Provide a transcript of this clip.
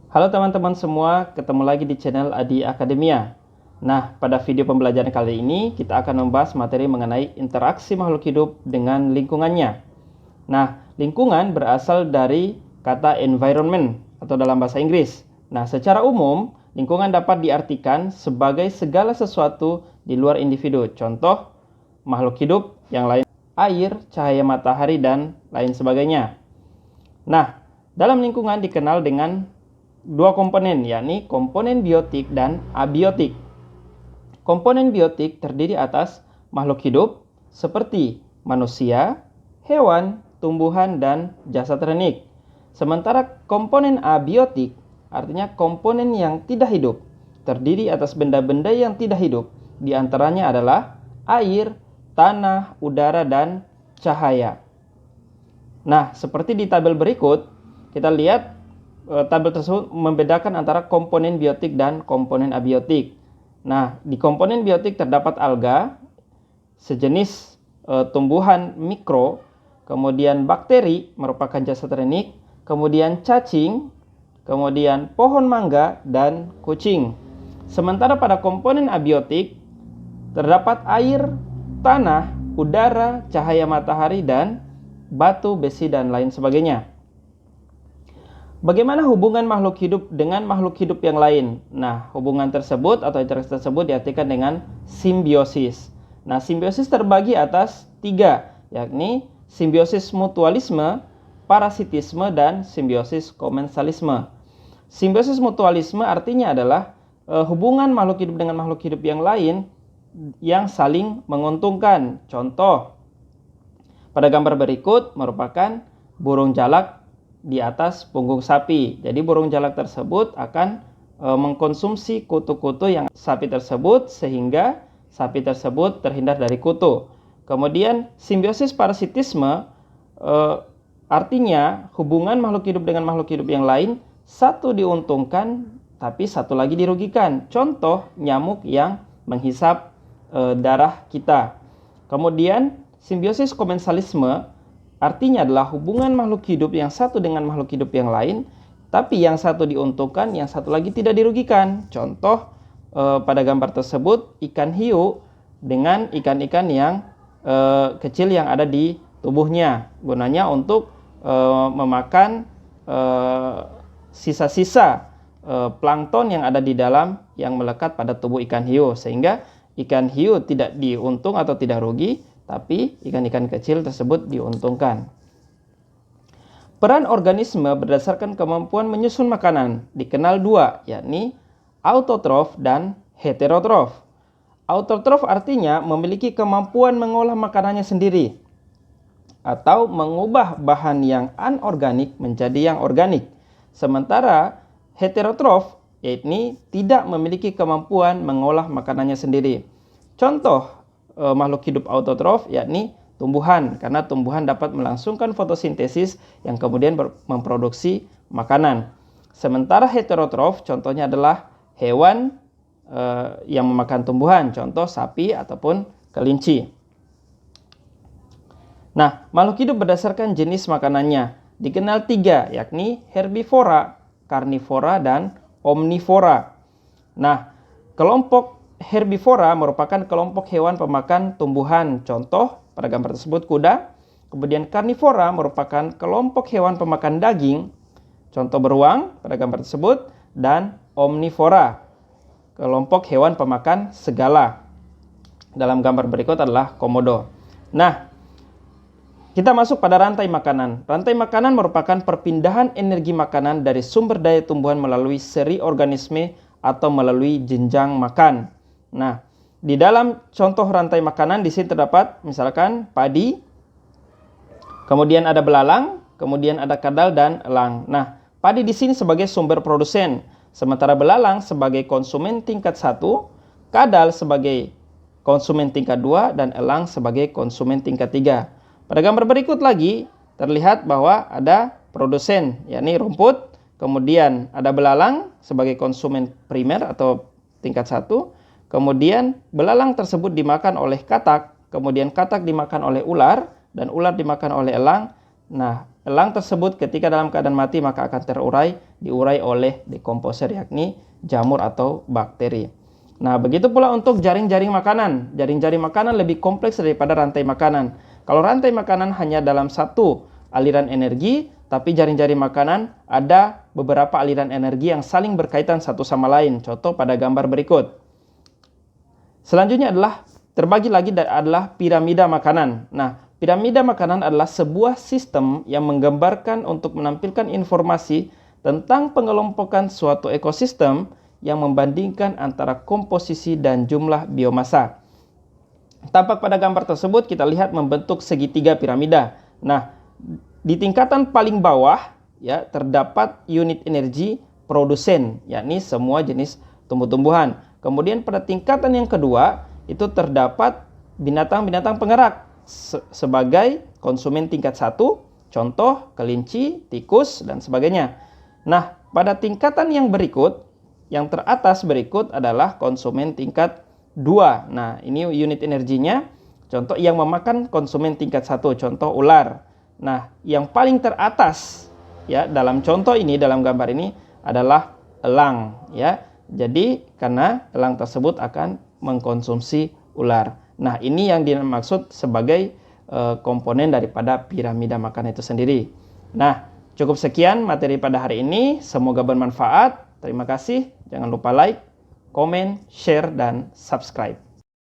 Halo teman-teman semua, ketemu lagi di channel Adi Akademia. Nah, pada video pembelajaran kali ini kita akan membahas materi mengenai interaksi makhluk hidup dengan lingkungannya. Nah, lingkungan berasal dari kata environment atau dalam bahasa Inggris. Nah, secara umum, lingkungan dapat diartikan sebagai segala sesuatu di luar individu. Contoh, makhluk hidup yang lain, air, cahaya matahari, dan lain sebagainya. Nah, dalam lingkungan dikenal dengan dua komponen, yakni komponen biotik dan abiotik. Komponen biotik terdiri atas makhluk hidup seperti manusia, hewan, tumbuhan, dan jasad renik. Sementara komponen abiotik artinya komponen yang tidak hidup, terdiri atas benda-benda yang tidak hidup. Di antaranya adalah air, tanah, udara, dan cahaya. Nah, seperti di tabel berikut, kita lihat tabel tersebut membedakan antara komponen biotik dan komponen abiotik. Nah, di komponen biotik terdapat alga, sejenis tumbuhan mikro, kemudian bakteri merupakan jasad renik, kemudian cacing, kemudian pohon mangga, dan kucing. Sementara pada komponen abiotik terdapat air, tanah, udara, cahaya matahari, dan batu, besi, dan lain sebagainya. Bagaimana hubungan makhluk hidup dengan makhluk hidup yang lain? Nah, hubungan tersebut atau interaksi tersebut diartikan dengan simbiosis. Nah, simbiosis terbagi atas 3, yakni simbiosis mutualisme, parasitisme, dan simbiosis komensalisme. Simbiosis mutualisme artinya adalah hubungan makhluk hidup dengan makhluk hidup yang lain yang saling menguntungkan. Contoh, pada gambar berikut merupakan burung jalak di atas punggung sapi. Jadi burung jalak tersebut akan mengkonsumsi kutu-kutu yang sapi tersebut sehingga sapi tersebut terhindar dari kutu. Kemudian simbiosis parasitisme artinya hubungan makhluk hidup dengan makhluk hidup yang lain, satu diuntungkan tapi satu lagi dirugikan. Contoh, nyamuk yang menghisap darah kita. Kemudian simbiosis komensalisme artinya adalah hubungan makhluk hidup yang satu dengan makhluk hidup yang lain, tapi yang satu diuntungkan, yang satu lagi tidak dirugikan. Contoh pada gambar tersebut ikan hiu dengan ikan-ikan yang kecil yang ada di tubuhnya, gunanya untuk memakan sisa-sisa plankton yang ada di dalam yang melekat pada tubuh ikan hiu, sehingga ikan hiu tidak diuntung atau tidak rugi, tapi ikan-ikan kecil tersebut diuntungkan. Peran organisme berdasarkan kemampuan menyusun makanan dikenal dua, yakni autotrof dan heterotrof. Autotrof artinya memiliki kemampuan mengolah makanannya sendiri atau mengubah bahan yang anorganik menjadi yang organik. Sementara heterotrof yakni tidak memiliki kemampuan mengolah makanannya sendiri. Contoh makhluk hidup autotrof yakni tumbuhan, karena tumbuhan dapat melangsungkan fotosintesis yang kemudian memproduksi makanan. Sementara heterotrof contohnya adalah hewan yang memakan tumbuhan, contoh sapi ataupun kelinci. Nah, makhluk hidup berdasarkan jenis makanannya dikenal 3, yakni herbivora, karnivora, dan omnivora. Nah, kelompok herbivora merupakan kelompok hewan pemakan tumbuhan, contoh pada gambar tersebut kuda. Kemudian karnivora merupakan kelompok hewan pemakan daging, contoh beruang pada gambar tersebut. Dan omnivora, kelompok hewan pemakan segala, dalam gambar berikut adalah komodo. Nah, kita masuk pada rantai makanan. Rantai makanan merupakan perpindahan energi makanan dari sumber daya tumbuhan melalui seri organisme atau melalui jenjang makan. Nah, di dalam contoh rantai makanan di sini terdapat misalkan padi, kemudian ada belalang, kemudian ada kadal dan elang. Nah, padi di sini sebagai sumber produsen, sementara belalang sebagai konsumen tingkat 1, kadal sebagai konsumen tingkat 2, dan elang sebagai konsumen tingkat 3. Pada gambar berikut lagi terlihat bahwa ada produsen, yakni rumput, kemudian ada belalang sebagai konsumen primer atau tingkat 1, kemudian belalang tersebut dimakan oleh katak, kemudian katak dimakan oleh ular, dan ular dimakan oleh elang. Nah, elang tersebut ketika dalam keadaan mati maka akan diurai oleh dekomposer, yakni jamur atau bakteri. Nah, begitu pula untuk jaring-jaring makanan. Jaring-jaring makanan lebih kompleks daripada rantai makanan. Kalau rantai makanan hanya dalam satu aliran energi, tapi jaring-jaring makanan ada beberapa aliran energi yang saling berkaitan satu sama lain. Contoh pada gambar berikut. Selanjutnya adalah piramida makanan. Nah, piramida makanan adalah sebuah sistem yang menggambarkan untuk menampilkan informasi tentang pengelompokan suatu ekosistem yang membandingkan antara komposisi dan jumlah biomasa. Tampak pada gambar tersebut kita lihat membentuk segitiga piramida. Nah, di tingkatan paling bawah ya terdapat unit energi produsen, yakni semua jenis tumbuh-tumbuhan. Kemudian pada tingkatan yang kedua itu terdapat binatang-binatang penggerak sebagai konsumen tingkat 1, contoh kelinci, tikus dan sebagainya. Nah, pada tingkatan yang berikut, yang teratas berikut adalah konsumen tingkat 2. Nah, ini unit energinya, contoh yang memakan konsumen tingkat 1, contoh ular. Nah, yang paling teratas ya dalam contoh ini, dalam gambar ini adalah elang ya. Jadi karena elang tersebut akan mengkonsumsi ular. Nah, ini yang dimaksud sebagai komponen daripada piramida makan itu sendiri. Nah, cukup sekian materi pada hari ini, semoga bermanfaat. Terima kasih. Jangan lupa like, komen, share dan subscribe.